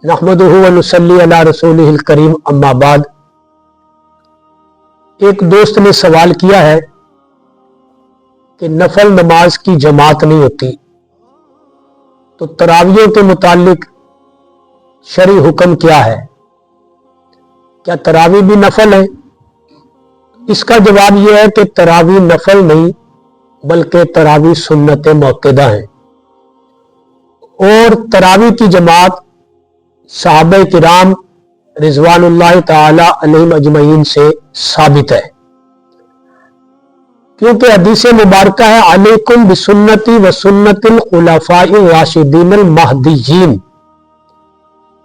नहमदुहु व नुसल्ली अला रसूलिहिल करीम, अम्मा बाद। एक दोस्त ने सवाल किया है कि नफल नमाज की जमात नहीं होती, तो तरावियों के मुतालिक शरई हुक्म क्या है? क्या तरावी भी नफल है? इसका जवाब यह है कि तरावी नफल नहीं बल्कि तरावी सुन्नत मुअक्कदा है। और तरावी की जमात सहाबा किराम रिजवानुल्लाह ताला अलैहिम अजमईन से साबित है, क्योंकि हदीस मुबारका है अलैकुम बिसुन्नती व सुन्नतिल खुलफाए राशिदीन महदीयीन।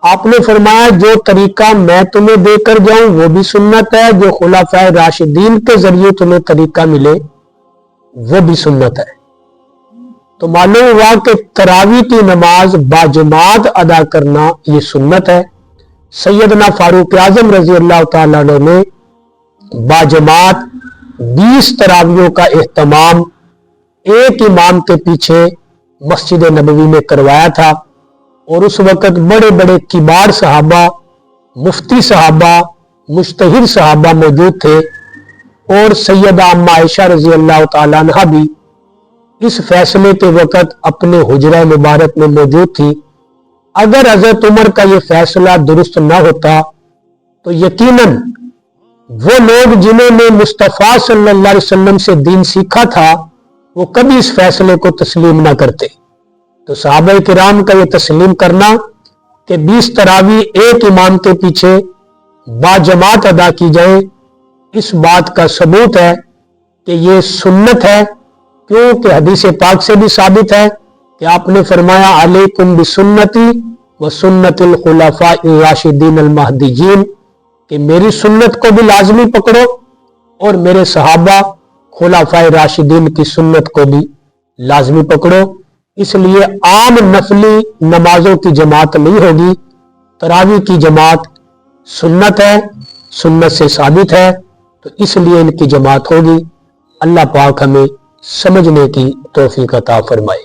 आपने फरमाया जो तरीका मैं तुम्हें देकर जाऊं वो भी सुन्नत है, जो खुलफाए राशिदीन के जरिए तुम्हें तरीका मिले वो भी सुन्नत है। तो मालूम हुआ कि तरावी की नमाज बाजमात अदा करना ये सुन्नत है। सैयदना फारूक आजम रजी अल्लाह ताला अन्हु ने बाजमात 20 तरावियों का एहतमाम एक इमाम के पीछे मस्जिद नबवी में करवाया था। और उस वक़्त बड़े बड़े किबार सहाबा, मुफ्ती सहाबा, मुज्तहिद सहाबा मौजूद थे। और सैयदा अम्मा आयशा रजी अल्लाह ताला अन्हा भी इस फैसले के वक़्त अपने हुजरा मुबारक में मौजूद थी। अगर हज़रत उमर का यह फैसला दुरुस्त न होता तो यकीनन वो लोग जिन्होंने मुस्तफ़ा सल्लल्लाहु अलैहि वसल्लम से दीन सीखा था वो कभी इस फैसले को तस्लीम ना करते। तो सहाबा किराम का ये तस्लीम करना कि 20 तरावी एक इमाम के पीछे बाजमात अदा की जाए, इस बात का सबूत है कि ये सुन्नत है, क्योंकि हदीस पाक से भी साबित है कि आपने फरमाया अलैकुम बिसुन्नती व सुन्नतिल खुलफाए राशिदीन अल महदीयीन, कि मेरी सुन्नत को भी लाजमी पकड़ो और मेरे सहाबा खुलफाए राशिदीन की सुन्नत को भी लाजमी पकड़ो। इसलिए आम नफली नमाजों की जमात नहीं होगी, तरावी की जमात सुन्नत है, सुन्नत से साबित है, तो इसलिए इनकी जमात होगी। अल्लाह पाक हमें समझने की तौफीक अता फरमाए।